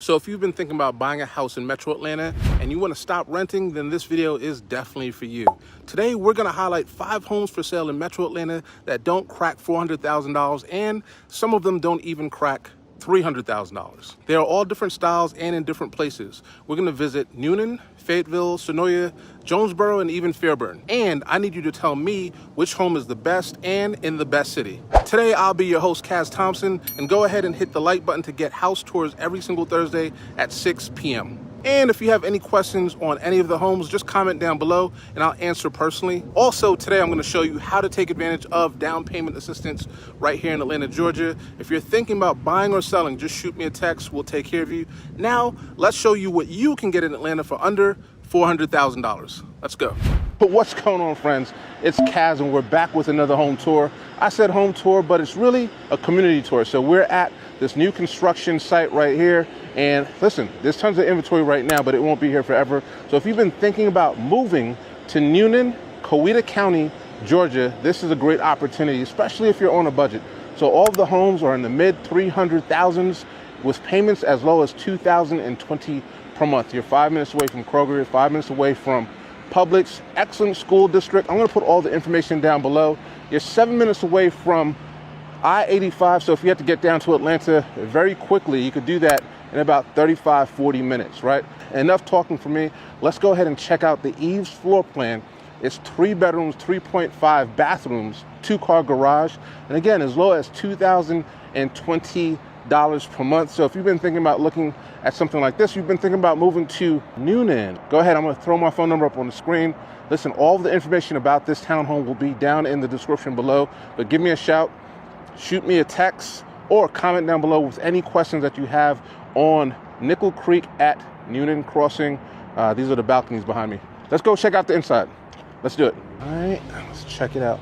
So if you've been thinking about buying a house in Metro Atlanta and you want to stop renting, then this video is definitely for you. Today, we're going to highlight 5 homes for sale in Metro Atlanta that don't crack $400,000, and some of them don't even crack $300,000. They are all different styles and in different places. We're going to visit Newnan, Fayetteville, Sonoya, Jonesboro, and even Fairburn. And I need you to tell me which home is the best and in the best city. Today, I'll be your host, Cas Thompson, and go ahead and hit the like button to get house tours every single Thursday at 6 p.m. And if you have any questions on any of the homes, just comment down below and I'll answer personally. Also, today I'm going to show you how to take advantage of down payment assistance right here in Atlanta, Georgia. If you're thinking about buying or selling, just shoot me a text. We'll take care of you. Now, let's show you what you can get in Atlanta for under $400,000. Let's go. But what's going on, friends? It's Cas and we're back with another home tour. I said home tour, but it's really a community tour. So we're at this new construction site right here. And listen, there's tons of inventory right now, but it won't be here forever. So if you've been thinking about moving to Newnan, Coweta County, Georgia, this is a great opportunity, especially if you're on a budget. So all the homes are in the mid 300,000s with payments as low as $2,020 per month. You're 5 minutes away from Kroger, you're 5 minutes away from Publix, excellent school district. I'm going to put all the information down below. You're 7 minutes away from I-85, so if you have to get down to Atlanta very quickly, you could do that in about 35, 40 minutes, right? Enough talking for me. Let's go ahead and check out the Eaves floor plan. It's 3 bedrooms, 3.5 bathrooms, 2-car garage, and again, as low as $2,020 per month. So if you've been thinking about looking at something like this, you've been thinking about moving to Newnan, go ahead. I'm going to throw my phone number up on the screen. Listen, all the information about this townhome will be down in the description below, but give me a shout, shoot me a text, or comment down below with any questions that you have on Nickel Creek at Newnan Crossing. These are the balconies behind me. Let's go check out the inside. Let's do it. All right, let's check it out.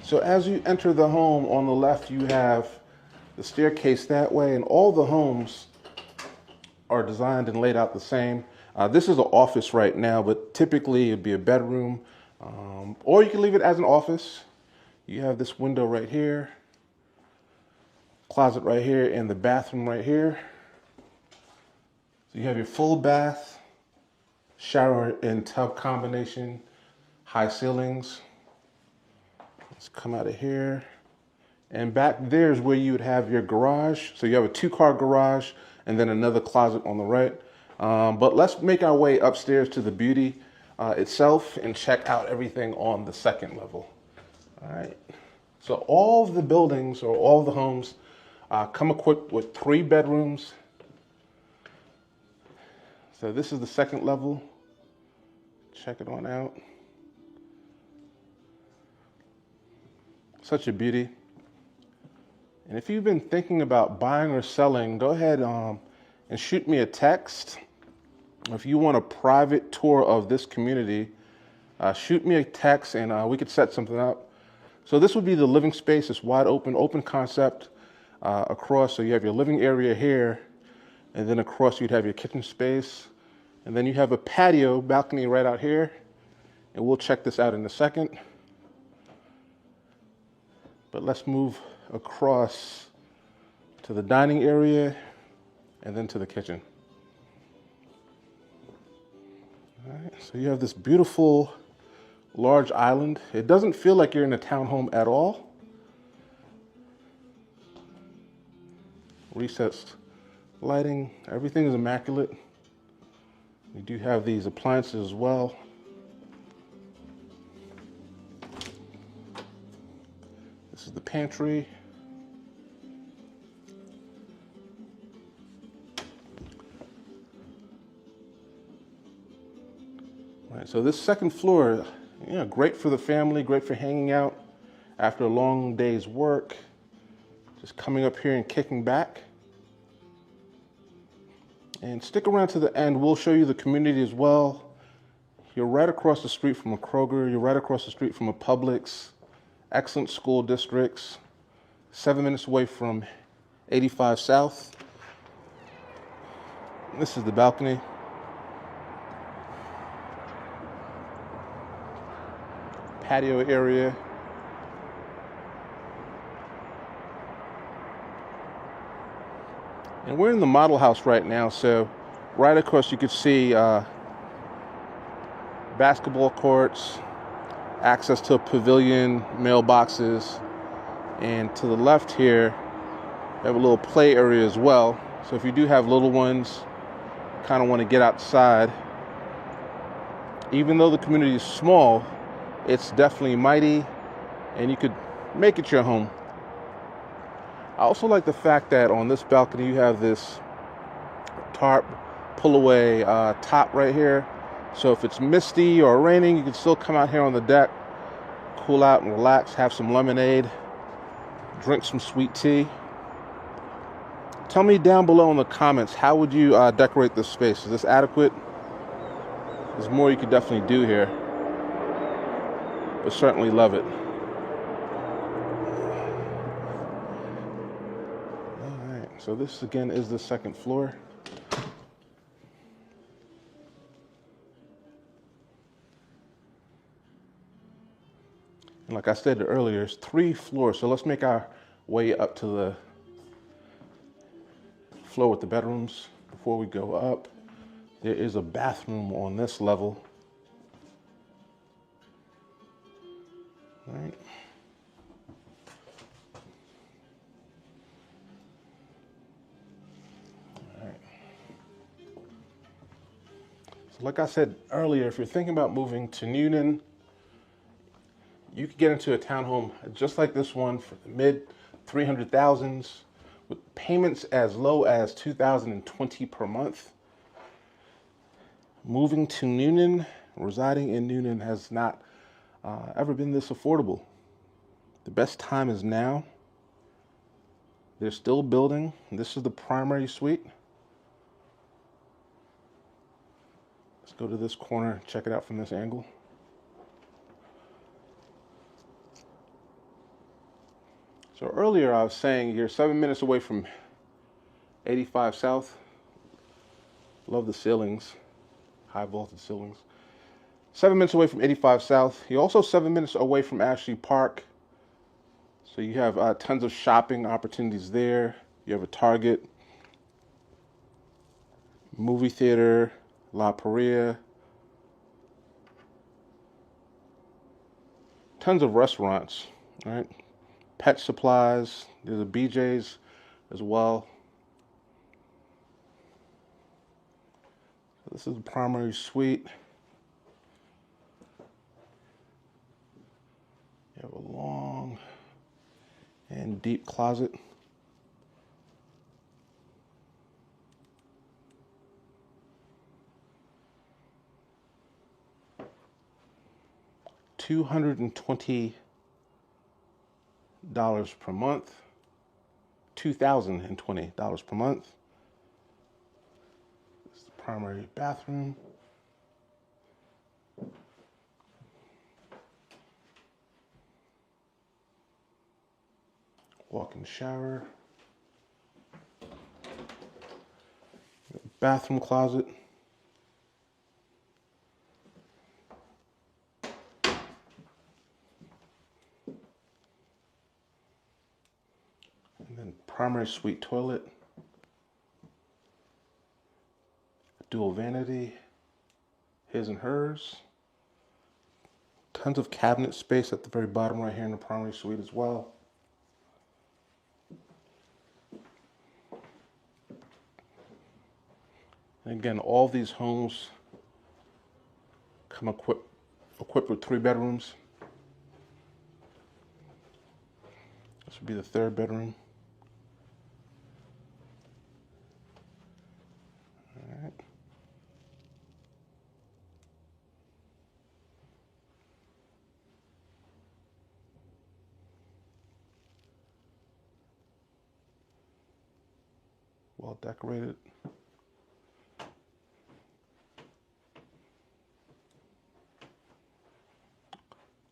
So as you enter the home, on the left, you have the staircase that way, and all the homes are designed and laid out the same. This is an office right now, but typically it'd be a bedroom, or you can leave it as an office. You have this window right here, closet right here, and the bathroom right here. So you have your full bath, shower and tub combination, high ceilings. Let's come out of here. And back there is where you would have your garage. So you have a 2-car garage and then another closet on the right. But let's make our way upstairs to the beauty itself and check out everything on the second level. All right. So all of the buildings or all of the homes come equipped with 3 bedrooms. So this is the second level. Check it on out. Such a beauty. And if you've been thinking about buying or selling, go ahead and shoot me a text. If you want a private tour of this community, shoot me a text and we could set something up. So this would be the living space. It's wide open concept across. So you have your living area here, and then across you'd have your kitchen space. And then you have a patio balcony right out here. And we'll check this out in a second. But let's move across to the dining area and then to the kitchen. All right, so you have this beautiful large island. It doesn't feel like you're in a townhome at all. Recessed lighting, everything is immaculate. We do have these appliances as well. This is the pantry. All right, so this second floor, great for the family, great for hanging out after a long day's work. Just coming up here and kicking back. And stick around to the end. We'll show you the community as well. You're right across the street from a Kroger. You're right across the street from a Publix. Excellent school districts. 7 minutes away from 85 South. This is the balcony. Patio area. And we're in the model house right now, so right across you could see basketball courts, access to a pavilion, mailboxes, and to the left here, we have a little play area as well. So if you do have little ones, kind of want to get outside, even though the community is small, it's definitely mighty, and you could make it your home. I also like the fact that on this balcony you have this tarp pull away top right here. So if it's misty or raining, you can still come out here on the deck, cool out and relax, have some lemonade, drink some sweet tea. Tell me down below in the comments, how would you decorate this space? Is this adequate? There's more you could definitely do here, but certainly love it. All right, so this again is the second floor. And like I said earlier, it's 3 floors, so let's make our way up to the floor with the bedrooms. Before we go up, there is a bathroom on this level. All right. All right. So like I said earlier, if you're thinking about moving to Newnan, you could get into a townhome just like this one for the mid 300,000s with payments as low as $2,020 per month. Moving to Newnan, residing in Newnan has not ever been this affordable. The best time is now. They're still building. This is the primary suite. Let's go to this corner, check it out from this angle. So earlier I was saying you're 7 minutes away from 85 South. Love the ceilings, high vaulted ceilings. 7 minutes away from 85 South. You're also 7 minutes away from Ashley Park. So you have tons of shopping opportunities there. You have a Target, movie theater, La Paria, tons of restaurants, all right? Pet supplies, there's a BJ's as well. This is the primary suite. You have a long and deep closet. $220 per month. $2,020 per month. This is the primary bathroom. Walk-in shower. Bathroom closet. And then primary suite toilet. Dual vanity. His and hers. Tons of cabinet space at the very bottom right here in the primary suite as well. And again, all these homes come equipped with 3 bedrooms. This would be the 3rd bedroom. All right. Well decorated.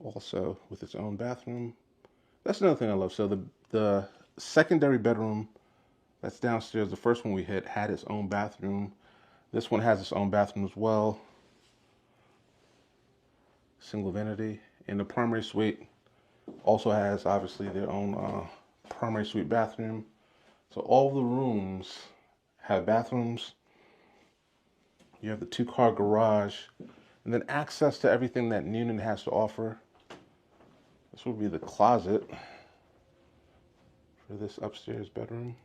Also with its own bathroom. That's another thing I love. So the secondary bedroom that's downstairs, the first one we hit, had its own bathroom. This one has its own bathroom as well. Single vanity. And the primary suite also has obviously their own primary suite bathroom. So all the rooms have bathrooms. You have the 2-car garage, and then access to everything that Newnan has to offer. This would be the closet for this upstairs bedroom.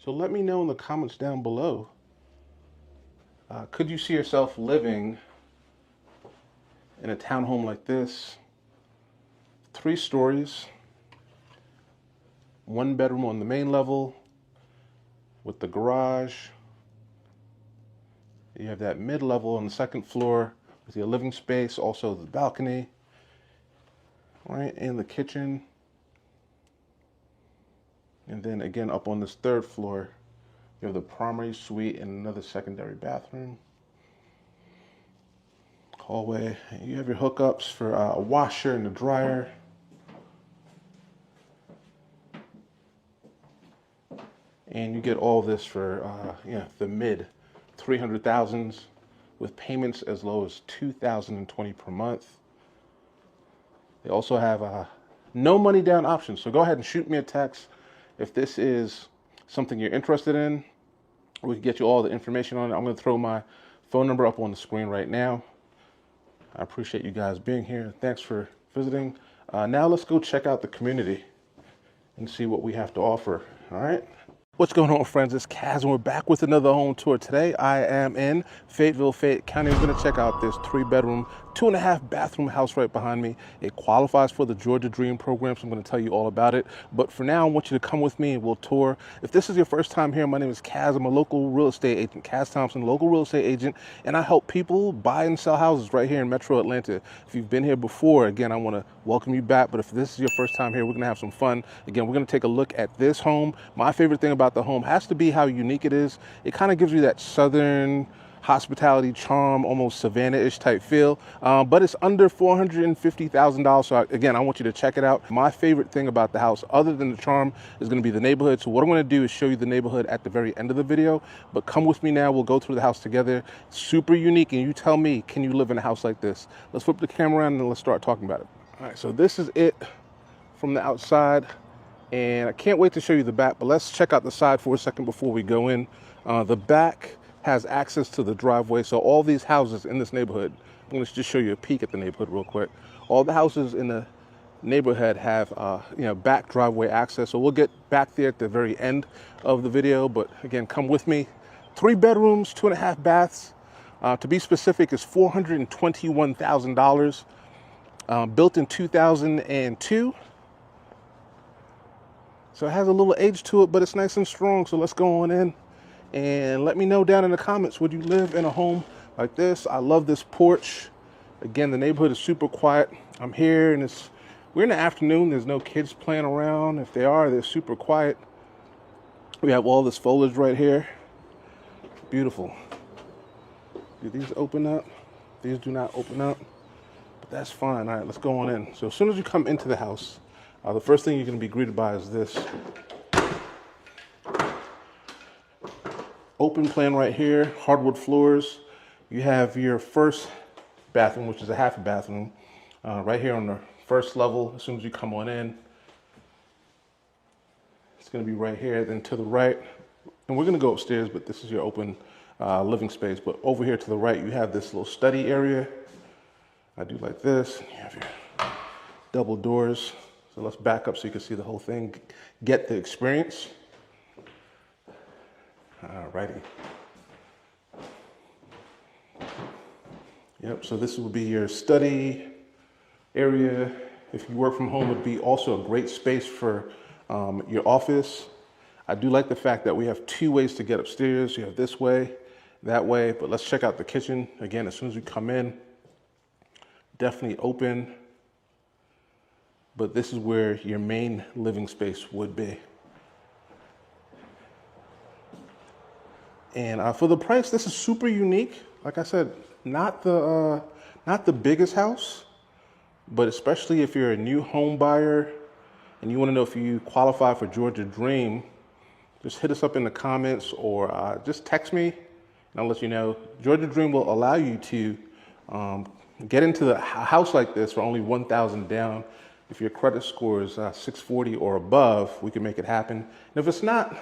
So let me know in the comments down below. Could you see yourself living in a townhome like this? 3 stories, 1 bedroom on the main level with the garage. You have that mid-level on the 2nd floor with your living space, also the balcony, right, and the kitchen. And then again, up on this 3rd floor, you have the primary suite and another secondary bathroom. Hallway. You have your hookups for a washer and a dryer. And you get all this for the mid 300,000s with payments as low as $2,020 per month. They also have no money down options. So go ahead and shoot me a text if this is something you're interested in. We can get you all the information on it. I'm going to throw my phone number up on the screen right now. I appreciate you guys being here. Thanks for visiting. Now let's go check out the community and see what we have to offer. All right. What's going on, friends? It's Cas, and we're back with another home tour. Today, I am in Fayetteville, Fayette County. We're going to check out this 3-bedroom, 2.5-bathroom house right behind me. It qualifies for the Georgia Dream program, so I'm going to tell you all about it. But for now, I want you to come with me and we'll tour. If this is your first time here, my name is Cas. I'm a local real estate agent, Cas Thompson, local real estate agent, and I help people buy and sell houses right here in Metro Atlanta. If you've been here before, again, I want to welcome you back. But if this is your first time here, we're going to have some fun. Again, we're going to take a look at this home. My favorite thing about the home has to be how unique it is. It kind of gives you that southern hospitality charm, almost Savannah-ish type feel, but it's under $450,000. So again, I want you to check it out. My favorite thing about the house, other than the charm, is going to be the neighborhood. So what I'm going to do is show you the neighborhood at the very end of the video, but come with me now. We'll go through the house together. Super unique, and you tell me, can you live in a house like this? Let's flip the camera around and let's start talking about it. All right, so this is it from the outside, and I can't wait to show you the back, but let's check out the side for a second before we go in. The back has access to the driveway, so all these houses in this neighborhood, I'm going to just show you a peek at the neighborhood real quick. All the houses in the neighborhood have back driveway access, so we'll get back there at the very end of the video. But again, come with me. 3 bedrooms, 2.5 baths. To be specific, is $421,000. Built in 2002. So it has a little age to it, but it's nice and strong. So let's go on in and let me know down in the comments, would you live in a home like this? I love this porch. Again, the neighborhood is super quiet. I'm here and we're in the afternoon. There's no kids playing around. If they are, they're super quiet. We have all this foliage right here. Beautiful. Do these open up? These do not open up, but that's fine. All right, let's go on in. So as soon as you come into the house, the first thing you're going to be greeted by is this open plan right here, hardwood floors. You have your first bathroom, which is a half a bathroom, right here on the first level. As soon as you come on in, it's going to be right here. Then to the right, and we're going to go upstairs, but this is your open living space. But over here to the right, you have this little study area. I do like this. You have your double doors. So let's back up so you can see the whole thing, get the experience. Alrighty. Yep, so this will be your study area. If you work from home, it would be also a great space for your office. I do like the fact that we have 2 ways to get upstairs. You have this way, that way, but let's check out the kitchen. Again, as soon as you come in, definitely open, but this is where your main living space would be. And for the price, this is super unique. Like I said, not the biggest house, but especially if you're a new home buyer and you want to know if you qualify for Georgia Dream, just hit us up in the comments or just text me and I'll let you know. Georgia Dream will allow you to get into a house like this for only $1,000 down. If your credit score is 640 or above, we can make it happen. And if it's not,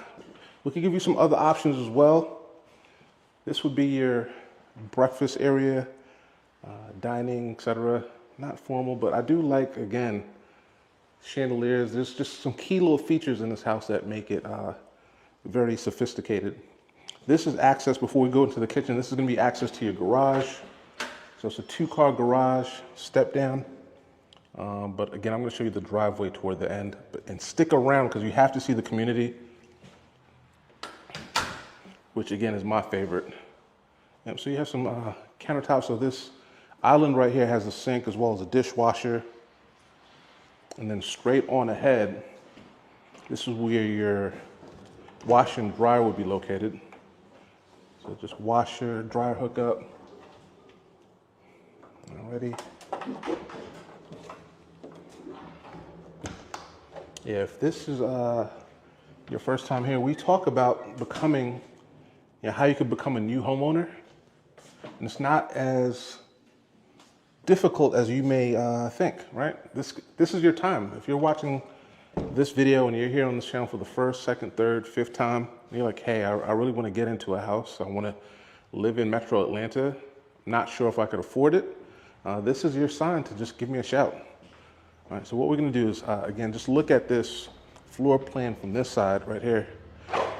We can give you some other options as well. This would be your breakfast area, dining, etc. Not formal, but I do like, again, chandeliers. There's just some key little features in this house that make it very sophisticated. This is access, before we go into the kitchen, this is gonna be access to your garage. So it's a 2-car garage, step down. But again, I'm gonna show you the driveway toward the end. And stick around, because you have to see the community, which again is my favorite. Yep, so you have some countertops. So this island right here has a sink as well as a dishwasher. And then straight on ahead, this is where your washer and dryer would be located. So just washer, dryer hookup. Alrighty. Yeah, if this is your first time here, we talk about becoming, how you could become a new homeowner. And it's not as difficult as you may think, right? This is your time. If you're watching this video and you're here on this channel for the first, second, third, fifth time, and you're like, hey, I really want to get into a house. I want to live in Metro Atlanta. Not sure if I could afford it. This is your sign to just give me a shout. All right, so what we're going to do is, again, just look at this floor plan from this side right here.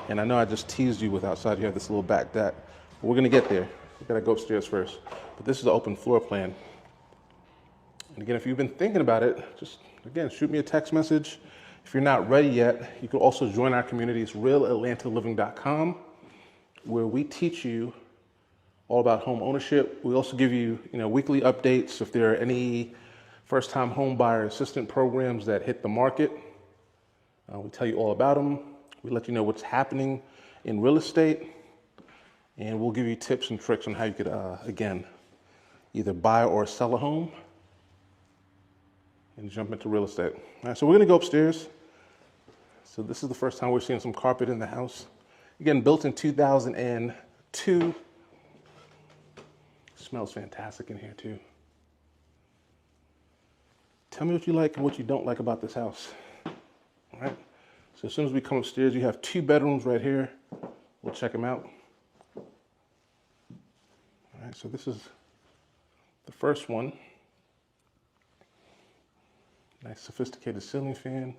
And I know I just teased you with outside. You have this little back deck. But we're going to get there. We got to go upstairs first. But this is the open floor plan. And again, if you've been thinking about it, just, again, shoot me a text message. If you're not ready yet, you can also join our community. It's realatlantaliving.com, where we teach you all about home ownership. We also give you, weekly updates if there are any first-time home buyer assistant programs that hit the market. We tell you all about them. We let you know what's happening in real estate, and we'll give you tips and tricks on how you could, again, either buy or sell a home and jump into real estate. All right, so we're gonna go upstairs. So this is the first time we're seeing some carpet in the house. Again, built in 2002. Smells fantastic in here too. Tell me what you like and what you don't like about this house. All right, so as soon as we come upstairs, you have 2 bedrooms right here. We'll check them out. All right, so this is the first one. Nice sophisticated ceiling fan.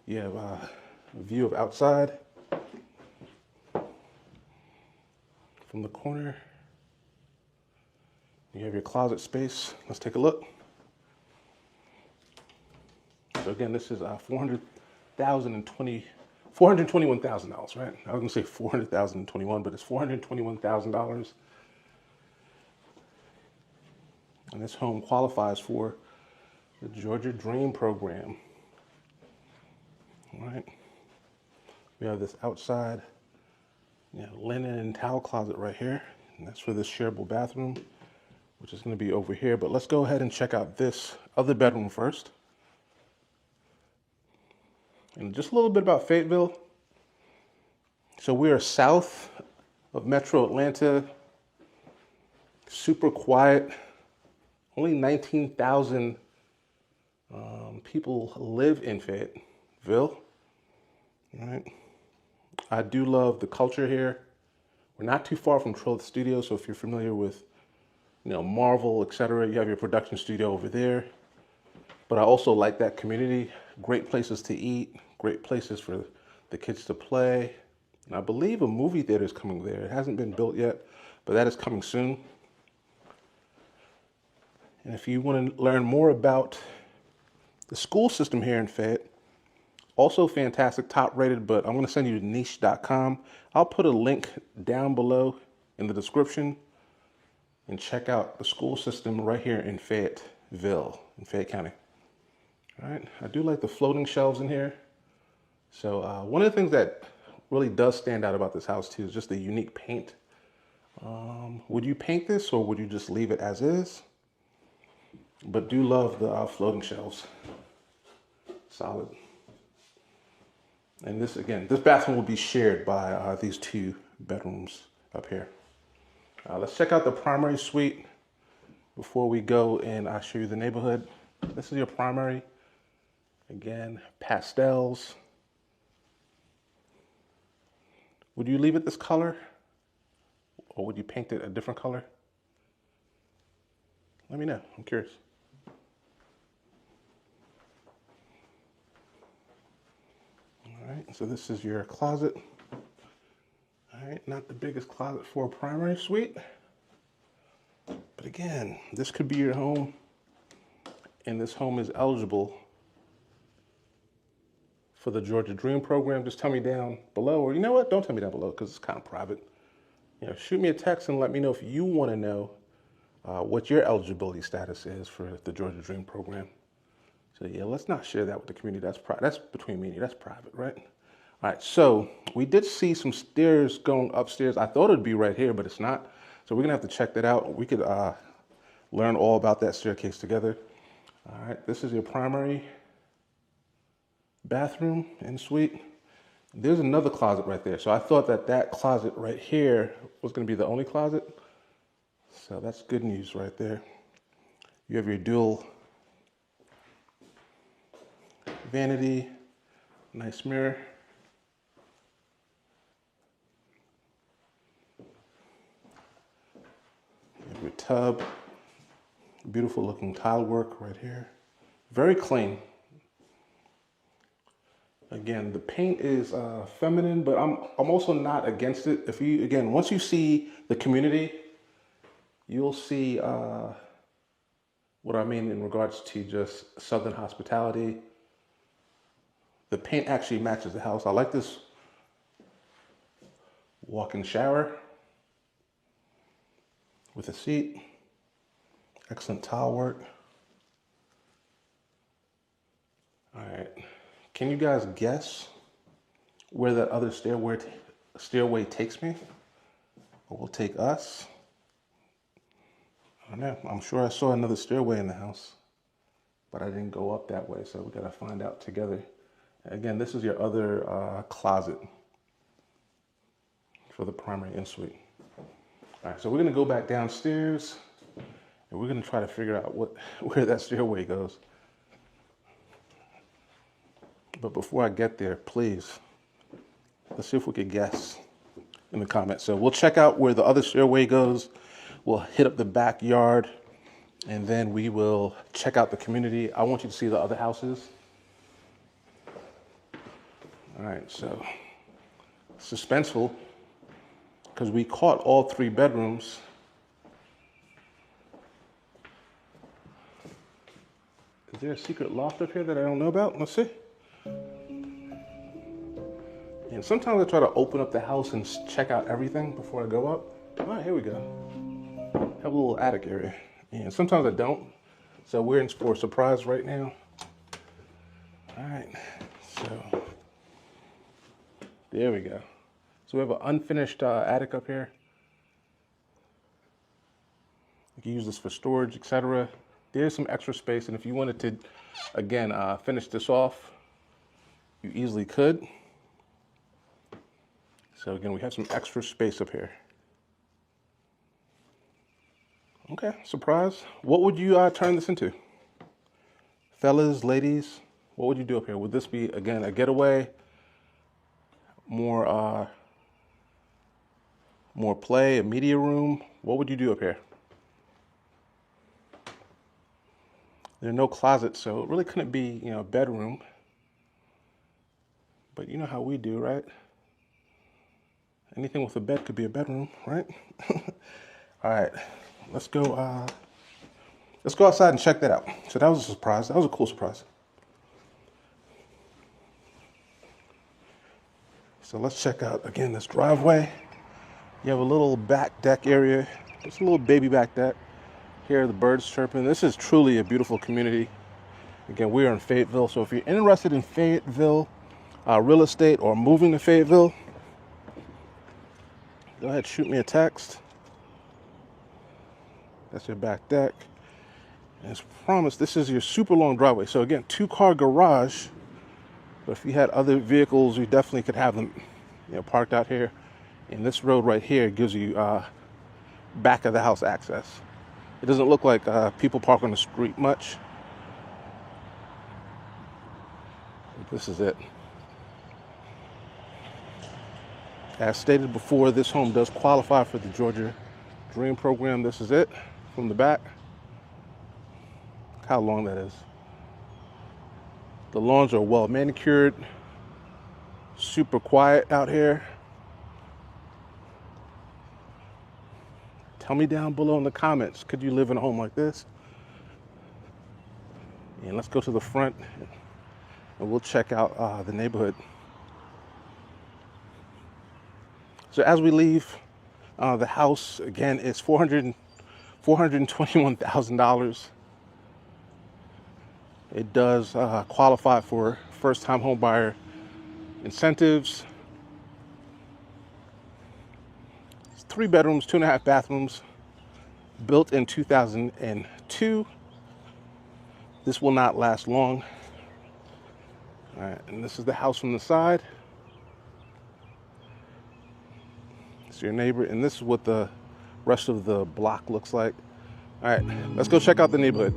You have a view of outside from the corner. You have your closet space. Let's take a look. So again, this is $421,000, right? I was gonna say 400,021, but it's $421,000. And this home qualifies for the Georgia Dream program. All right. We have this outside, linen and towel closet right here. And that's for this shareable bathroom, which is going to be over here. But let's go ahead and check out this other bedroom first. And just a little bit about Fayetteville. So we are south of Metro Atlanta, super quiet, only 19,000 people live in Fayetteville. All right. I do love the culture here. We're not too far from Trillith Studios, so if you're familiar with, Marvel, etc., you have your production studio over there. But I also like that community. Great places to eat, great places for the kids to play. And I believe a movie theater is coming there. It hasn't been built yet, but that is coming soon. And if you want to learn more about the school system here in Fayette, also fantastic, top rated, but I'm going to send you to niche.com. I'll put a link down below in the description, and check out the school system right here in Fayetteville, in Fayette County. All right, I do like the floating shelves in here. So one of the things that really does stand out about this house too is just the unique paint. Would you paint this or would you just leave it as is? But do love the floating shelves. Solid. And this, again, this bathroom will be shared by these 2 bedrooms up here. Let's check out the primary suite before we go and I'll show you the neighborhood. This is your primary. Again, pastels. Would you leave it this color? Or would you paint it a different color? Let me know, I'm curious. All right, so this is your closet. All right, not the biggest closet for a primary suite. But again, this could be your home, and this home is eligible for the Georgia Dream program. Just tell me down below, or you know what? Don't tell me down below because it's kind of private. You know, shoot me a text and let me know if you want to know what your eligibility status is for the Georgia Dream program. So yeah, let's not share that with the community. That's between me and you. That's private, right? All right, so we did see some stairs going upstairs. I thought it'd be right here, but it's not. So we're gonna have to check that out. We could learn all about that staircase together. All right, this is your primary bathroom en suite. There's another closet right there. So I thought that closet right here was gonna be the only closet. So that's good news right there. You have your dual vanity, nice mirror. You have your tub, beautiful looking tile work right here. Very clean. Again, the paint is feminine, but I'm also not against it. If you, again, once you see the community, you'll see what I mean in regards to just Southern hospitality. The paint actually matches the house. I like this walk-in shower with a seat. Excellent tile work. All right, can you guys guess where that other stairway takes me, or will take us? I don't know, I'm sure I saw another stairway in the house, but I didn't go up that way, so we gotta find out together. Again, this is your other closet for the primary en-suite. All right, so we're gonna go back downstairs and we're gonna try to figure out where that stairway goes. But before I get there, please, let's see if we could guess in the comments. So we'll check out where the other stairway goes. We'll hit up the backyard, and then we will check out the community. I want you to see the other houses. All right, so suspenseful, because we caught all 3 bedrooms. Is there a secret loft up here that I don't know about? Let's see. And sometimes I try to open up the house and check out everything before I go up. All right, here we go. Have a little attic area. And sometimes I don't. So we're in for a surprise right now. All right, so there we go. So we have an unfinished attic up here. You can use this for storage, etc. There's some extra space, and if you wanted to, again, finish this off, you easily could. So again, we have some extra space up here. Okay, surprise. What would you turn this into? Fellas, ladies, what would you do up here? Would this be, again, a getaway? More play, a media room? What would you do up here? There are no closets, so it really couldn't be, you know, a bedroom. But you know how we do, right? Anything with a bed could be a bedroom, right? All right, let's go outside and check that out. So that was a surprise. That was a cool surprise. So let's check out, again, this driveway. You have a little back deck area. Just a little baby back deck. Here, the birds chirping. This is truly a beautiful community. Again, we are in Fayetteville, so if you're interested in Fayetteville real estate or moving to Fayetteville, go ahead, shoot me a text. That's your back deck. And as promised, this is your super long driveway. So again, 2-car garage. But if you had other vehicles, you definitely could have them, you know, parked out here. And this road right here gives you back of the house access. It doesn't look like people park on the street much. But this is it. As stated before, this home does qualify for the Georgia Dream Program. This is it from the back. Look how long that is. The lawns are well manicured, super quiet out here. Tell me down below in the comments, could you live in a home like this? And let's go to the front and we'll check out the neighborhood. So as we leave, the house again is $421,000. It does qualify for first-time home buyer incentives. It's 3 bedrooms, 2.5 bathrooms, built in 2002. This will not last long. All right, and this is the house from the side. It's your neighbor, and this is what the rest of the block looks like. All right, let's go check out the neighborhood.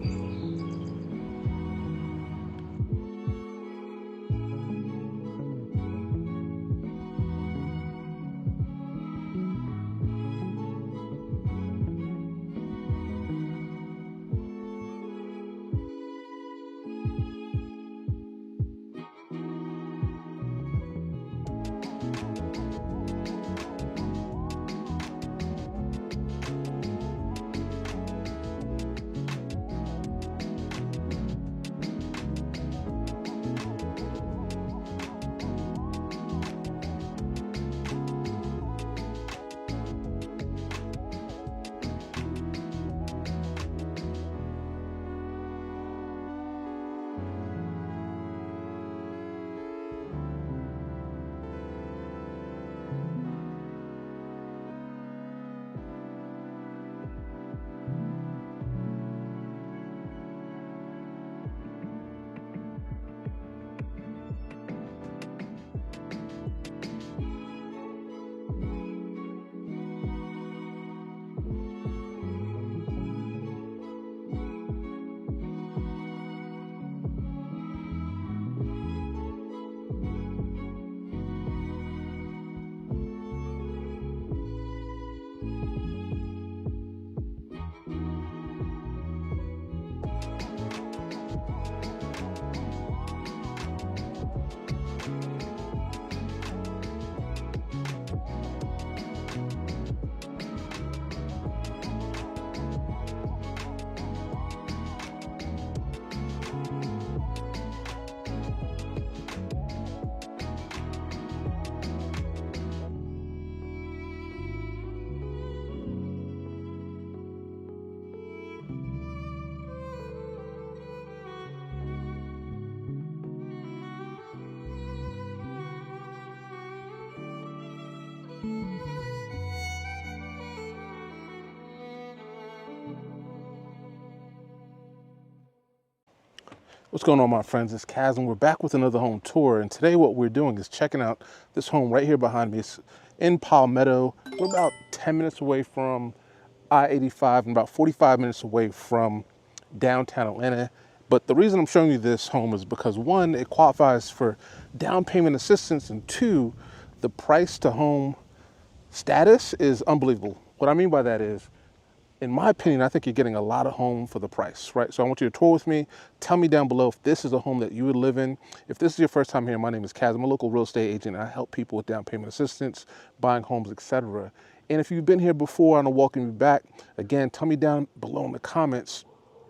What's going on, my friends? It's Cas, and we're back with another home tour. And today what we're doing is checking out this home right here behind me. It's in Palmetto. We're about 10 minutes away from I-85 and about 45 minutes away from downtown Atlanta. But the reason I'm showing you this home is because, one, it qualifies for down payment assistance, and two, the price to home status is unbelievable. What I mean by that is, in my opinion, I think you're getting a lot of home for the price, right? So I want you to tour with me. Tell me down below if this is a home that you would live in. If this is your first time here, my name is Cas. I'm a local real estate agent, and I help people with down payment assistance, buying homes, etc. And if you've been here before, I want to welcome you back. Again, tell me down below in the comments,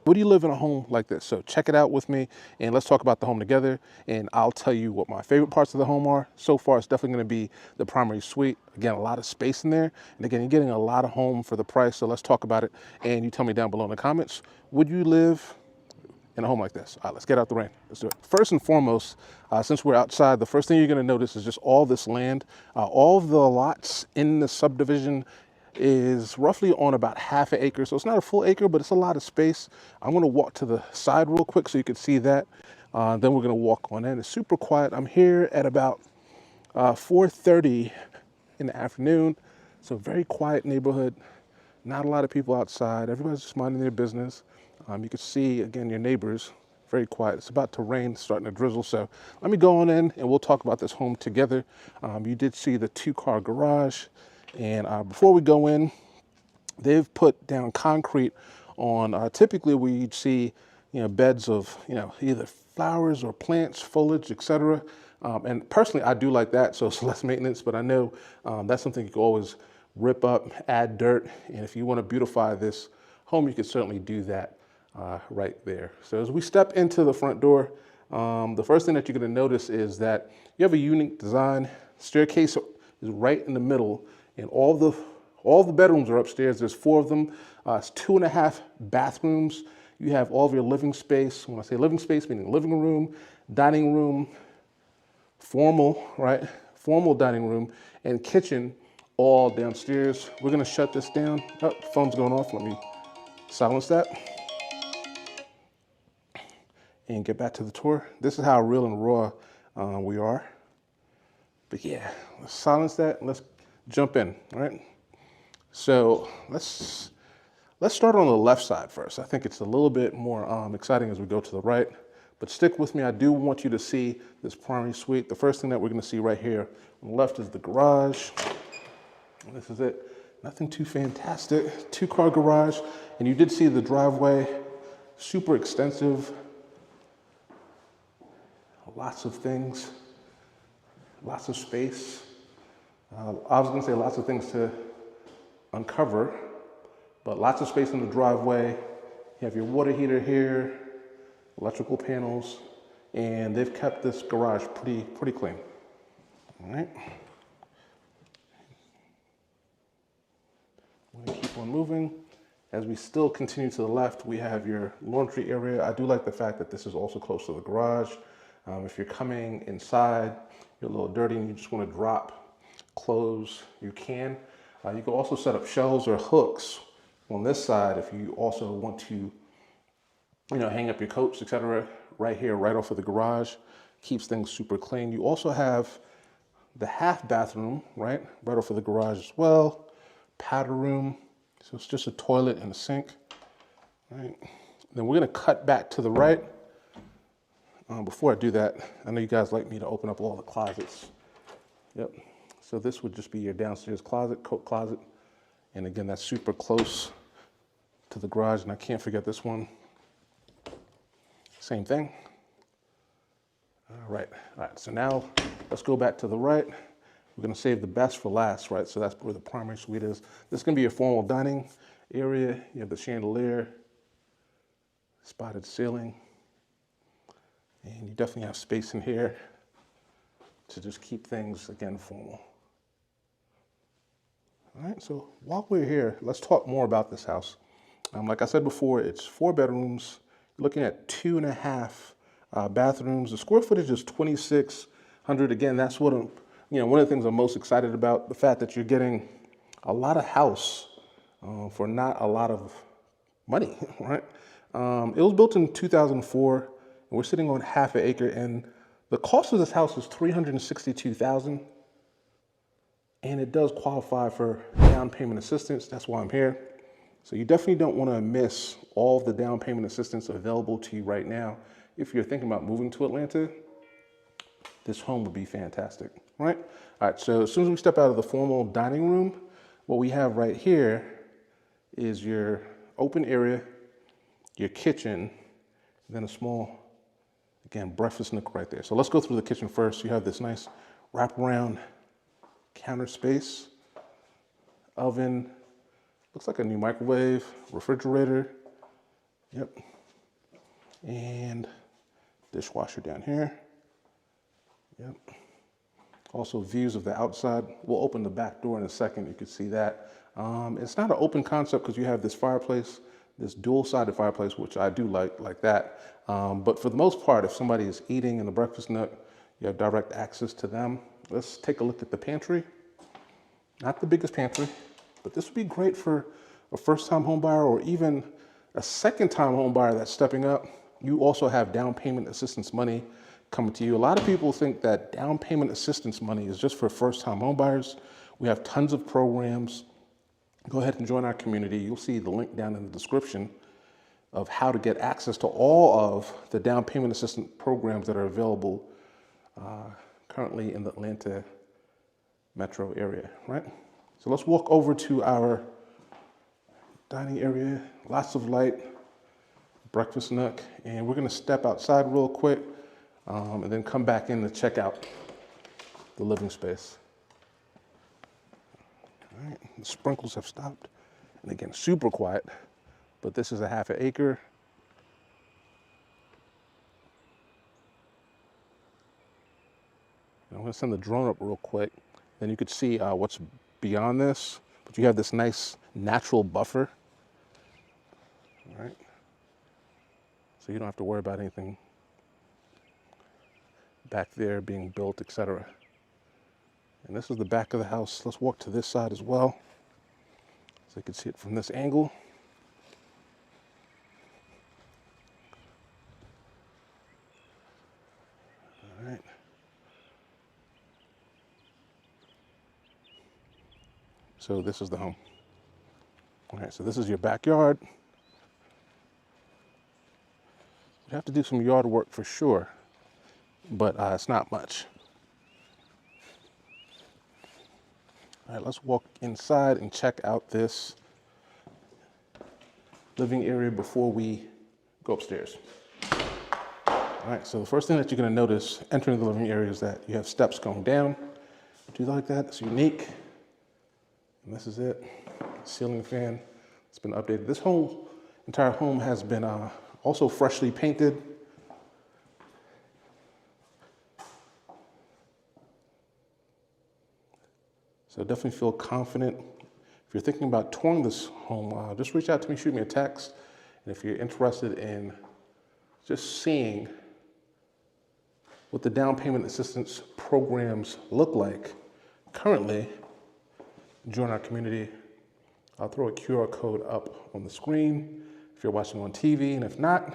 would you live in a home like this? So check it out with me, and let's talk about the home together, and I'll tell you what my favorite parts of the home are. So far, it's definitely going to be the primary suite. Again, a lot of space in there, and again, you're getting a lot of home for the price, so let's talk about it, and you tell me down below in the comments, would you live in a home like this? All right, let's get out the rain. Let's do it. First and foremost, since we're outside, the first thing you're going to notice is just all this land. All of the lots in the subdivision is roughly on about half an acre. So it's not a full acre, but it's a lot of space. I'm going to walk to the side real quick so you can see that. Then we're going to walk on in. It's super quiet. I'm here at about 4:30 in the afternoon. So very quiet neighborhood. Not a lot of people outside. Everybody's just minding their business. You can see, again, your neighbors very quiet. It's about to rain, starting to drizzle. So let me go on in and we'll talk about this home together. You did see the 2-car garage. And before we go in, they've put down concrete on typically where you'd see, beds of, either flowers or plants, foliage, etc. And personally, I do like that, so it's less maintenance, but I know that's something you can always rip up, add dirt, and if you want to beautify this home, you can certainly do that right there. So as we step into the front door, the first thing that you're going to notice is that you have a unique design. Staircase is right in the middle, and all the bedrooms are upstairs. There's 4 of them. It's 2.5 bathrooms. You have all of your living space. When I say living space, meaning living room, dining room, formal, right? Formal dining room and kitchen all downstairs. We're gonna shut this down. Oh, the phone's going off. Let me silence that and get back to the tour. This is how real and raw we are. But yeah, let's silence that and let's jump in, all right? So let's start on the left side first. I think it's a little bit more exciting as we go to the right, but stick with me. I do want you to see this primary suite. The first thing that we're gonna see right here on the left is the garage. This is it. Nothing too fantastic. 2-car garage, and you did see the driveway, super extensive. Lots of things, lots of space. I was gonna say lots of things to uncover, but lots of space in the driveway. You have your water heater here, electrical panels, and they've kept this garage pretty clean. All right. We're gonna keep on moving. As we still continue to the left, we have your laundry area. I do like the fact that this is also close to the garage. If you're coming inside, you're a little dirty and you just want to drop clothes, you can. You can also set up shelves or hooks on this side if you also want to, hang up your coats, etc. Right here, right off of the garage. Keeps things super clean. You also have the half bathroom, right off of the garage as well. Powder room. So it's just a toilet and a sink. Right. Then we're gonna cut back to the right. Before I do that, I know you guys like me to open up all the closets. Yep. So this would just be your downstairs closet, coat closet. And again, that's super close to the garage, and I can't forget this one. Same thing. All right, so now let's go back to the right. We're gonna save the best for last, right? So that's where the primary suite is. This is gonna be your formal dining area. You have the chandelier, spotted ceiling, and you definitely have space in here to just keep things, again, formal. All right, so while we're here, let's talk more about this house. Like I said before, it's 4 bedrooms. You're looking at 2.5 bathrooms. The square footage is 2,600. Again, that's what one of the things I'm most excited about, the fact that you're getting a lot of house for not a lot of money, right? It was built in 2004, and we're sitting on half an acre, and the cost of this house is $362,000, and it does qualify for down payment assistance. That's why I'm here. So you definitely don't want to miss all of the down payment assistance available to you right now. If you're thinking about moving to Atlanta, this home would be fantastic, right? All right, so as soon as we step out of the formal dining room, what we have right here is your open area, your kitchen, then a small, again, breakfast nook right there. So let's go through the kitchen first. You have this nice wraparound counter space, oven, looks like a new microwave, refrigerator, yep, and dishwasher down here, yep. Also views of the outside. We'll open the back door in a second, you can see that. It's not an open concept because you have this fireplace, this dual-sided fireplace, which I do like that. But for the most part, if somebody is eating in the breakfast nook, you have direct access to them. Let's take a look at the pantry. Not the biggest pantry, but this would be great for a first-time home buyer or even a second-time home buyer that's stepping up. You also have down payment assistance money coming to you. A lot of people think that down payment assistance money is just for first-time home buyers. We have tons of programs. Go ahead and join our community. You'll see the link down in the description. of how to get access to all of the down payment assistance programs that are available currently in the Atlanta metro area, right? So let's walk over to our dining area, lots of light, breakfast nook, and we're gonna step outside real quick and then come back in to check out the living space. All right, the sprinkles have stopped. And again, super quiet, but this is a half an acre. I'm gonna send the drone up real quick. Then you could see what's beyond this, but you have this nice natural buffer. All right. So you don't have to worry about anything back there being built, etc. And this is the back of the house. Let's walk to this side as well, so you can see it from this angle. All right. So this is the home. All right, so this is your backyard. You have to do some yard work for sure, but it's not much. All right, let's walk inside and check out this living area before we go upstairs. All right, so the first thing that you're gonna notice entering the living area is that you have steps going down. Do you like that? It's unique. And this is it, ceiling fan. It's been updated. This whole entire home has been also freshly painted. So definitely feel confident. If you're thinking about touring this home, just reach out to me, shoot me a text. And if you're interested in just seeing what the down payment assistance programs look like currently, join our community. I'll throw a QR code up on the screen if you're watching on TV, and if not,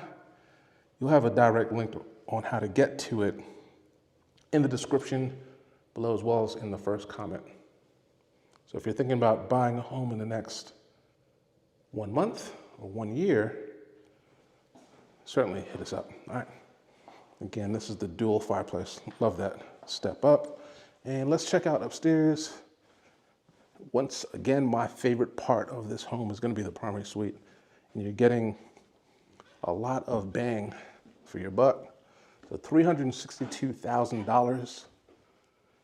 you'll have a direct link on how to get to it in the description below, as well as in the first comment. So if you're thinking about buying a home in the next 1 month or 1 year, certainly hit us up. All right. Again, this is the dual fireplace. Love that. Step up, and let's check out upstairs. Once again, my favorite part of this home is going to be the primary suite. And you're getting a lot of bang for your buck. So $362,000,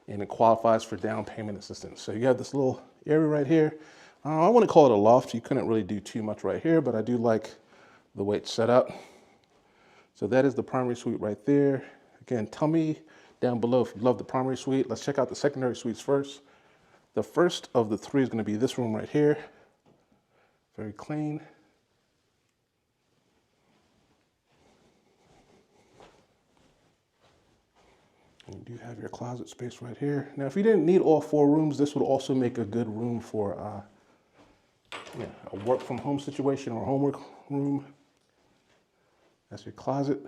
and it qualifies for down payment assistance. So you have this little area right here. I want to call it a loft. You couldn't really do too much right here, but I do like the way it's set up. So that is the primary suite right there. Again, tell me down below if you love the primary suite. Let's check out the secondary suites first. The first of the three is going to be this room right here. Very clean. And you do have your closet space right here. Now, if you didn't need all 4 rooms, this would also make a good room for a work from home situation or homework room. That's your closet.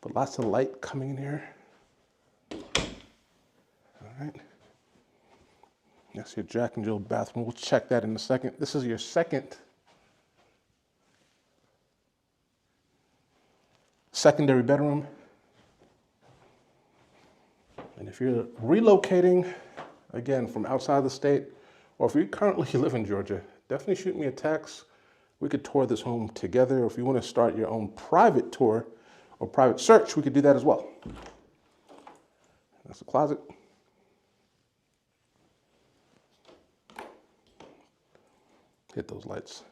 But lots of light coming in here. All right. That's your Jack and Jill bathroom. We'll check that in a second. This is your second secondary bedroom. And if you're relocating, again, from outside the state, or if you currently live in Georgia, definitely shoot me a text. We could tour this home together. If you want to start your own private tour or private search, we could do that as well. That's the closet. Hit those lights.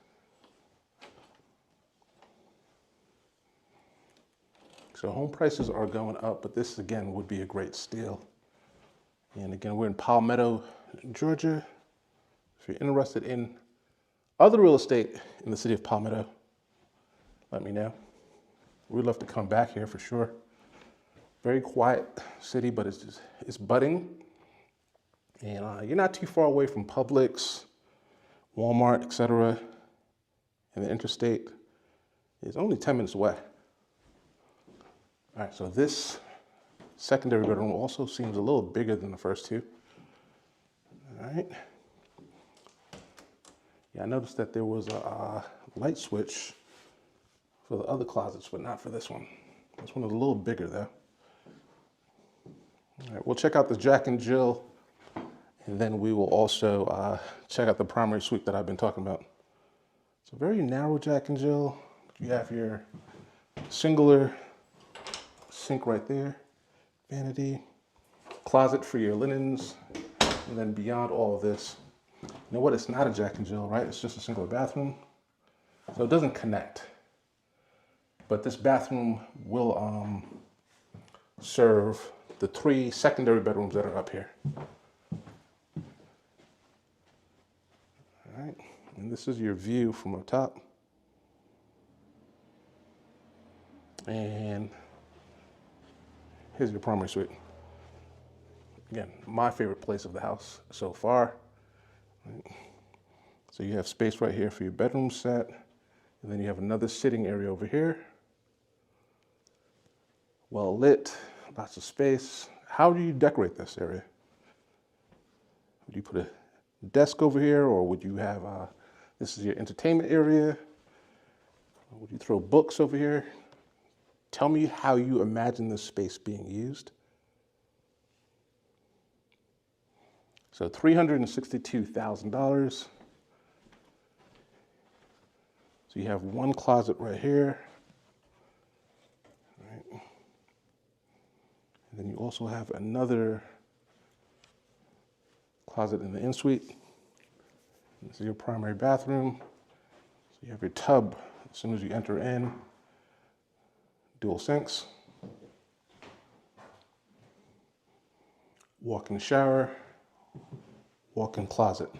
So home prices are going up, but this again would be a great steal. And again, we're in Palmetto, Georgia. If you're interested in other real estate in the city of Palmetto, let me know. We'd love to come back here for sure. Very quiet city, but it's budding. And you're not too far away from Publix, Walmart, etc. And the interstate is only 10 minutes away. All right, so this secondary bedroom also seems a little bigger than the first two. All right. Yeah, I noticed that there was a light switch for the other closets, but not for this one. This one is a little bigger though. All right, we'll check out the Jack and Jill, and then we will also check out the primary suite that I've been talking about. It's a very narrow Jack and Jill. You have your singular sink right there, vanity, closet for your linens, and then beyond all of this, you know what? It's not a Jack and Jill, right? It's just a singular bathroom, so it doesn't connect. But this bathroom will serve the 3 secondary bedrooms that are up here. All right, and this is your view from up top. And here's your primary suite. Again, my favorite place of the house so far. So you have space right here for your bedroom set, and then you have another sitting area over here. Well lit, lots of space. How do you decorate this area? Would you put a desk over here, or would you have, this is your entertainment area? Would you throw books over here? Tell me how you imagine this space being used. So $362,000. So you have one closet right here. Right. And then you also have another closet in the in-suite. This is your primary bathroom. So you have your tub as soon as you enter in. Dual sinks. Walk-in shower. Walk-in closet.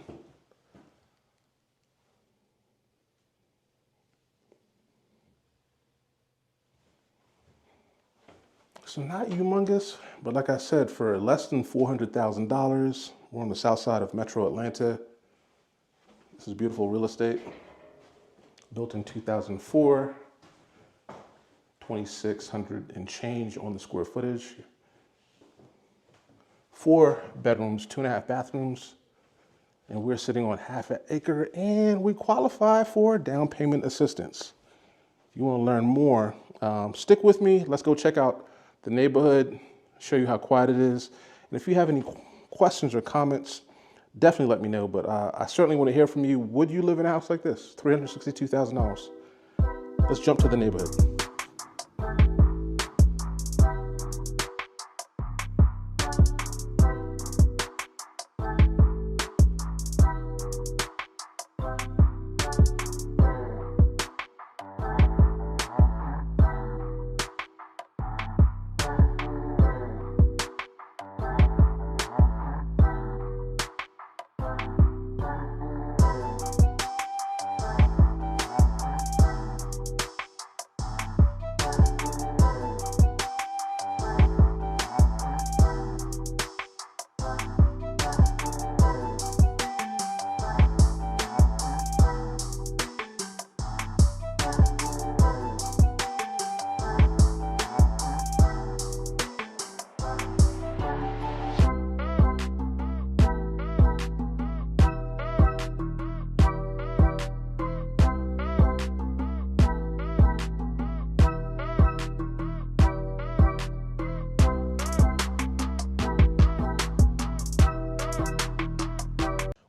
So not humongous, but like I said, for less than $400,000, we're on the south side of Metro Atlanta. This is beautiful real estate, built in 2004, 2,600 and change on the square footage. 4 bedrooms, 2.5 bathrooms, and we're sitting on half an acre, and we qualify for down payment assistance. If you want to learn more, stick with me. Let's go check out the neighborhood, show you how quiet it is. And if you have any questions or comments, definitely let me know. But I certainly want to hear from you. Would you live in a house like this? $362,000. Let's jump to the neighborhood.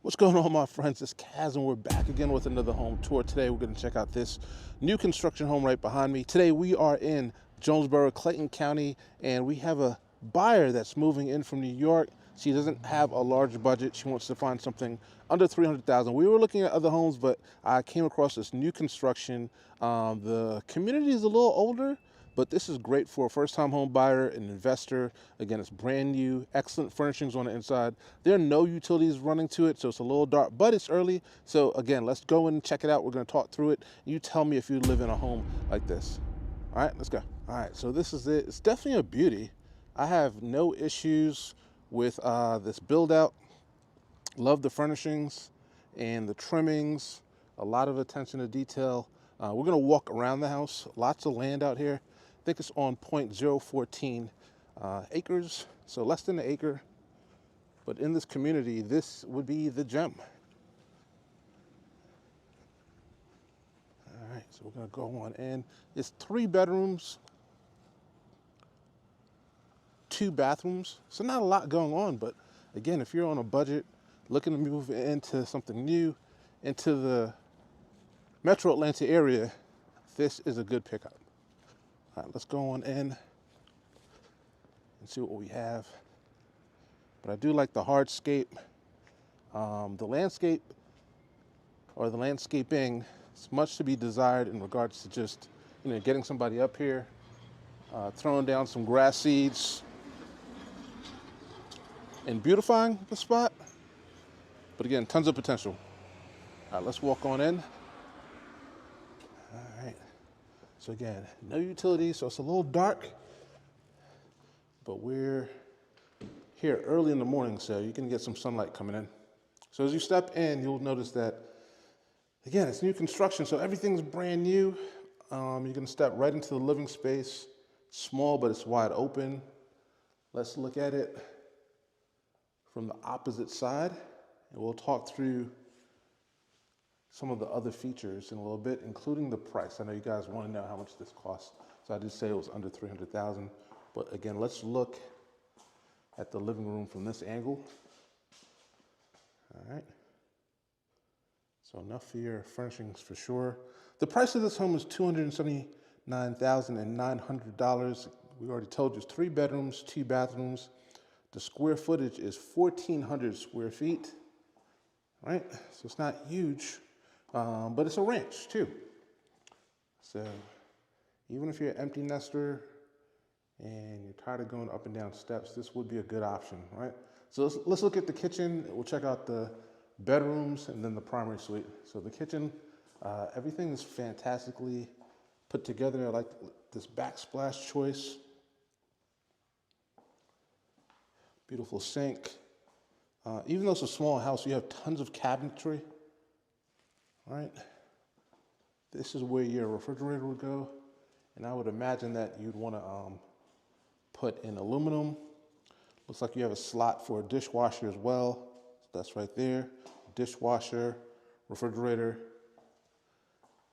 What's going on, my friends? It's Cas, and we're back again with another home tour. Today we're going to check out this new construction home right behind me. Today we are in Jonesboro, Clayton County, and we have a buyer that's moving in from New York. She doesn't have a large budget. She wants to find something under $300,000. We were looking at other homes, but I came across this new construction. The community is a little older, but this is great for a first-time home buyer, an investor. Again, it's brand new, excellent furnishings on the inside. There are no utilities running to it, so it's a little dark, but it's early. So again, let's go and check it out. We're gonna talk through it. You tell me if you live in a home like this. All right, let's go. All right, so this is it. It's definitely a beauty. I have no issues with this build out. Love the furnishings and the trimmings, a lot of attention to detail. We're gonna walk around the house, lots of land out here. I think it's on 0.014 acres, so less than an acre. But in this community, this would be the gem. So we're gonna go on in. It's 3 bedrooms, 2 bathrooms. So not a lot going on, but again, if you're on a budget, looking to move into something new, into the Metro Atlanta area, this is a good pickup. All right, let's go on in and see what we have. But I do like the hardscape. The landscape or the landscaping is much to be desired in regards to just, getting somebody up here, throwing down some grass seeds and beautifying the spot. But again, tons of potential. All right, let's walk on in. All right. So again, no utilities, so it's a little dark, but we're here early in the morning, so you can get some sunlight coming in. So as you step in, you'll notice that, again, it's new construction, so everything's brand new. You're gonna step right into the living space. Small, but it's wide open. Let's look at it from the opposite side, and we'll talk through some of the other features in a little bit, including the price. I know you guys want to know how much this costs, so I did say it was under $300,000. But again, let's look at the living room from this angle. All right. So enough for your furnishings for sure. The price of this home is $279,900. We already told you it's 3 bedrooms, 2 bathrooms. The square footage is 1,400 square feet. Right? So it's not huge. But it's a ranch too. So even if you're an empty nester and you're tired of going up and down steps, this would be a good option, right? So let's look at the kitchen. We'll check out the bedrooms and then the primary suite. So the kitchen, everything is fantastically put together. I like this backsplash choice. Beautiful sink. Even though it's a small house, you have tons of cabinetry. Right? This is where your refrigerator would go. And I would imagine that you'd want to put in aluminum. Looks like you have a slot for a dishwasher as well. So that's right there. Dishwasher, refrigerator.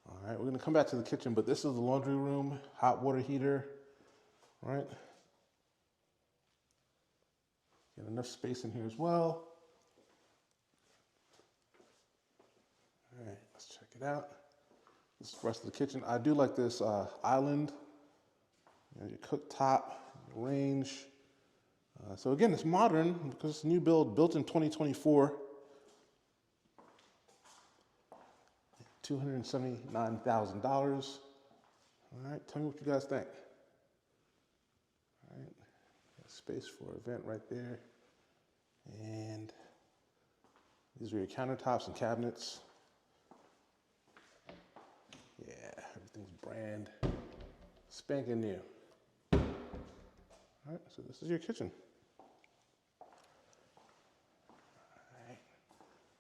All right, we're going to come back to the kitchen, but this is the laundry room, hot water heater. All right. Get enough space in here as well. All right, let's check it out. This is the rest of the kitchen. I do like this island, your cooktop, your range. So again, it's modern because it's a new build, built in 2024. $279,000. All right, tell me what you guys think. All right, space for a vent right there. And these are your countertops and cabinets. Yeah, everything's brand spanking new. All right, so this is your kitchen. All right,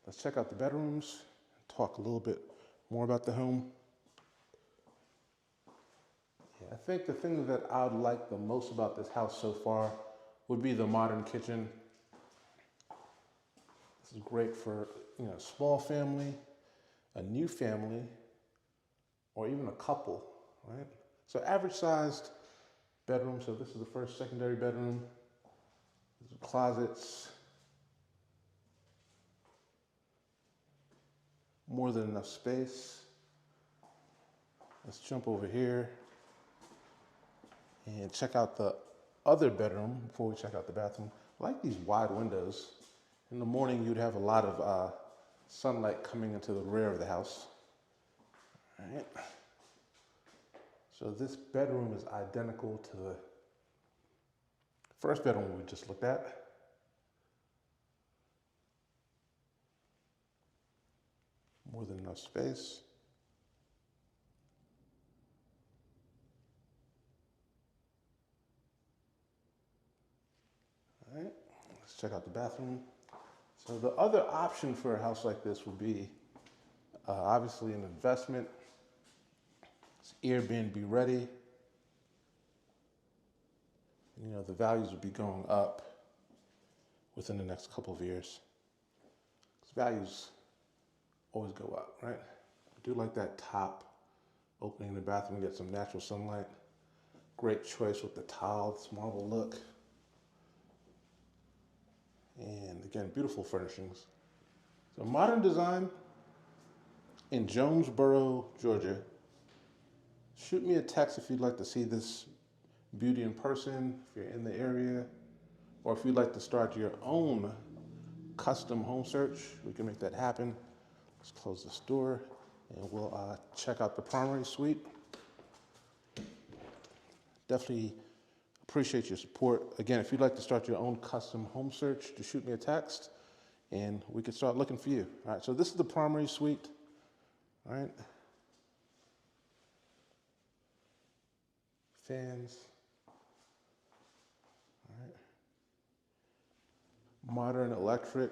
let's check out the bedrooms and talk a little bit more about the home. Yeah, I think the thing that I would like the most about this house so far would be the modern kitchen. This is great for, a small family, a new family, or even a couple, right? So average sized bedroom. So this is the first secondary bedroom. These are closets. More than enough space. Let's jump over here and check out the other bedroom before we check out the bathroom. I like these wide windows. In the morning, you'd have a lot of sunlight coming into the rear of the house. All right. So this bedroom is identical to the first bedroom we just looked at. More than enough space. All right, let's check out the bathroom. So the other option for a house like this would be obviously an investment. It's Airbnb ready. The values would be going up within the next couple of years. Because values always go up, right? I do like that top Opening the bathroom, get some natural sunlight. Great choice with the tiled marble look. And again, beautiful furnishings. So modern design in Jonesboro, Georgia. Shoot me a text if you'd like to see this beauty in person, if you're in the area, or if you'd like to start your own custom home search, we can make that happen. Let's close this door and we'll check out the primary suite. Definitely appreciate your support. Again, if you'd like to start your own custom home search, just shoot me a text and we can start looking for you. All right, so this is the primary suite. All right. Fans. All right. Modern electric.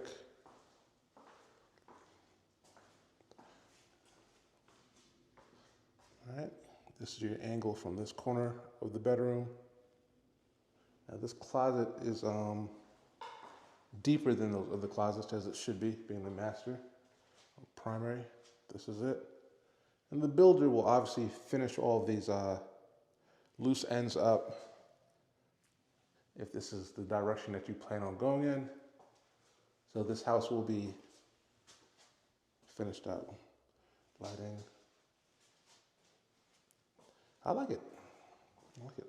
All right. This is your angle from this corner of the bedroom. Now this closet is deeper than those other closets, as it should be, being the master. Primary. This is it. And the builder will obviously finish all of these loose ends up if this is the direction that you plan on going in. So this house will be finished up. Lighting. I like it. I like it.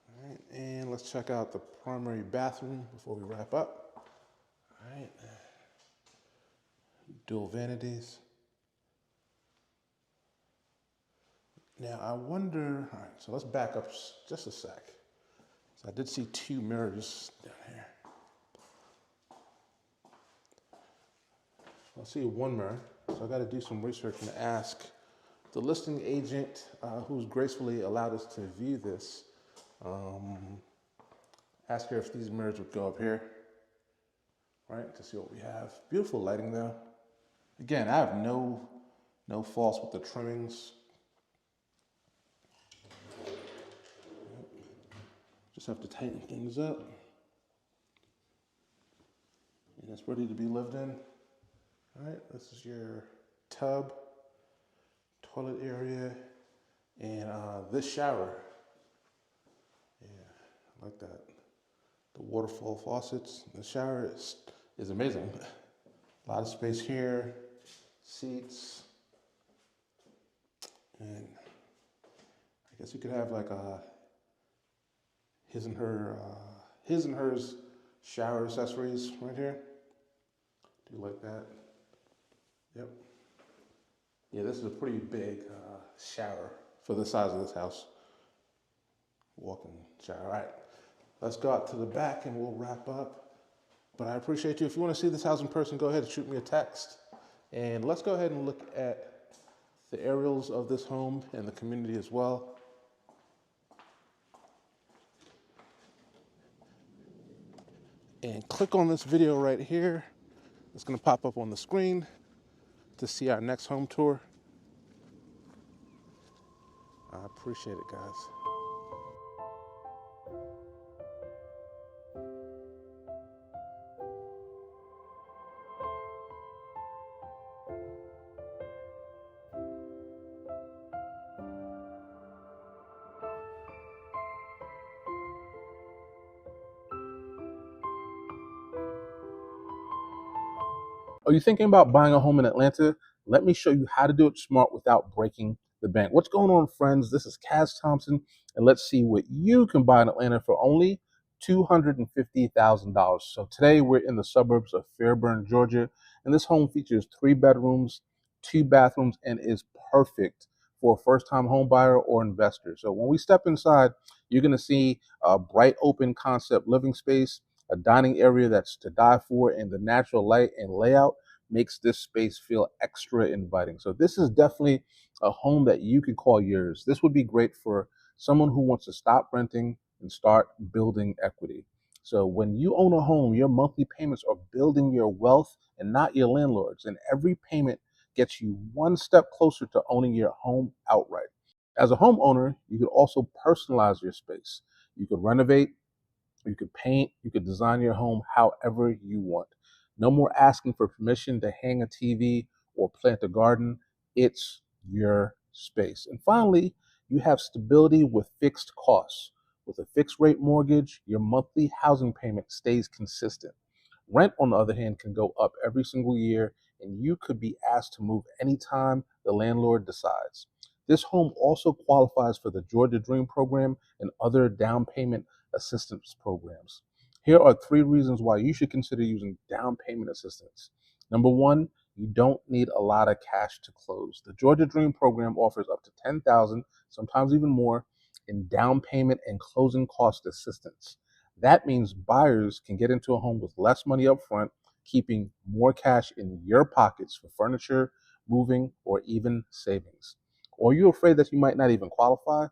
All right, and let's check out the primary bathroom before we wrap up. All right. Dual vanities. Now I wonder, all right, so let's back up just a sec. So I did see two mirrors down here. I see one mirror, so I got to do some research and ask the listing agent who's gracefully allowed us to view this. Ask her if these mirrors would go up here, right, to see what we have. Beautiful lighting though. Again, I have no faults with the trimmings. Just have to tighten things up. And it's ready to be lived in. All right, this is your tub, toilet area, and this shower. Yeah, I like that. The waterfall faucets. The shower is amazing. A lot of space here, seats, and I guess you could have like a his and hers shower accessories right here. Do you like that? Yep. Yeah, this is a pretty big shower for the size of this house. Walk-in shower. All right, let's go out to the back and we'll wrap up. But I appreciate you. If you want to see this house in person, go ahead and shoot me a text. And let's go ahead and look at the aerials of this home and the community as well. And click on this video right here. It's going to pop up on the screen to see our next home tour. I appreciate it, guys. Are you thinking about buying a home in Atlanta? Let me show you how to do it smart without breaking the bank. What's going on, friends? This is Cas Thompson, and let's see what you can buy in Atlanta for only $250,000. So today we're in the suburbs of Fairburn, Georgia, and this home features 3 bedrooms, 2 bathrooms, and is perfect for a first-time home buyer or investor. So when we step inside, you're going to see a bright, open concept living space, a dining area that's to die for, and the natural light and layout makes this space feel extra inviting. So this is definitely a home that you could call yours. This would be great for someone who wants to stop renting and start building equity. So when you own a home, your monthly payments are building your wealth and not your landlord's. And every payment gets you one step closer to owning your home outright. As a homeowner, you could also personalize your space. You could renovate, you could paint, you could design your home however you want. No more asking for permission to hang a TV or plant a garden. It's your space. And finally, you have stability with fixed costs. With a fixed rate mortgage, your monthly housing payment stays consistent. Rent, on the other hand, can go up every single year, and you could be asked to move anytime the landlord decides. This home also qualifies for the Georgia Dream program and other down payment assistance programs. Here are 3 reasons why you should consider using down payment assistance. Number one, you don't need a lot of cash to close. The Georgia Dream program offers up to $10,000, sometimes even more, in down payment and closing cost assistance. That means buyers can get into a home with less money up front, keeping more cash in your pockets for furniture, moving, or even savings. Or are you afraid that you might not even qualify?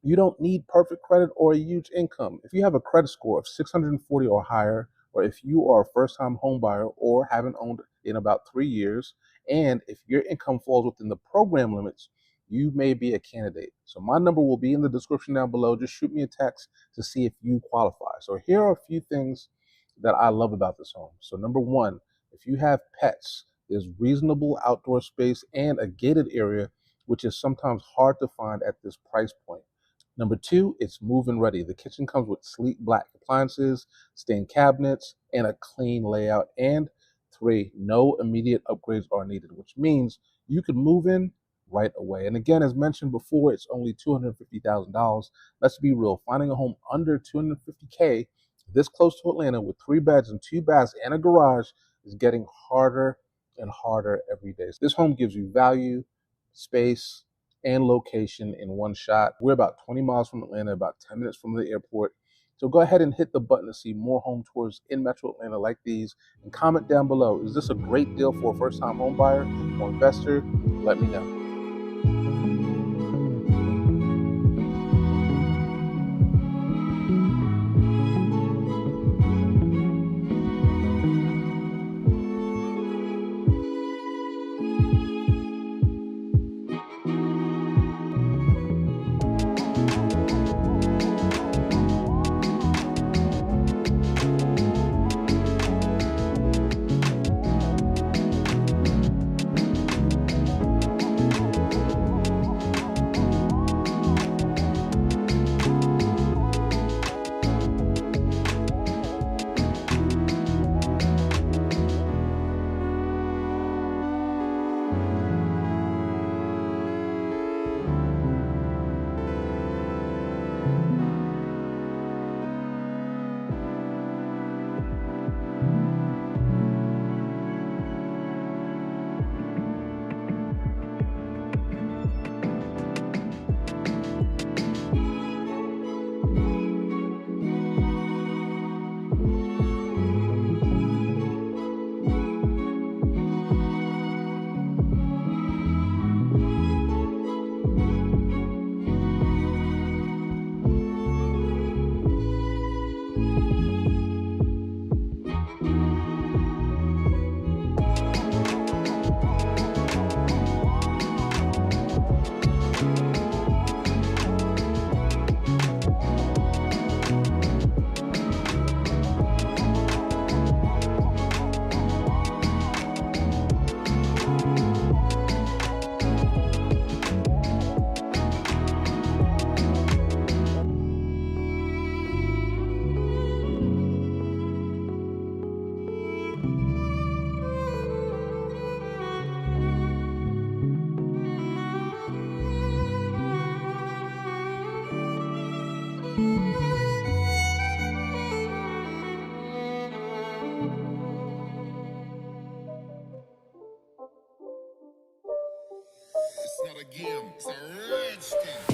You don't need perfect credit or a huge income. If you have a credit score of 640 or higher, or if you are a first-time home buyer or haven't owned in about 3 years, and if your income falls within the program limits, you may be a candidate. So my number will be in the description down below. Just shoot me a text to see if you qualify. So here are a few things that I love about this home. So number one, if you have pets, there's reasonable outdoor space and a gated area, which is sometimes hard to find at this price point. Number two, it's move-in ready. The kitchen comes with sleek black appliances, stained cabinets, and a clean layout. And three, no immediate upgrades are needed, which means you can move in right away. And again, as mentioned before, it's only $250,000. Let's be real, finding a home under $250K this close to Atlanta with 3 beds and 2 baths and a garage is getting harder and harder every day. This home gives you value, space, and location in one shot. We're about 20 miles from Atlanta, about 10 minutes from the airport. So go ahead and hit the button to see more home tours in Metro Atlanta like these, and comment down below. Is this a great deal for a first-time home buyer or investor? Let me know. It's not a game, it's a rich thing.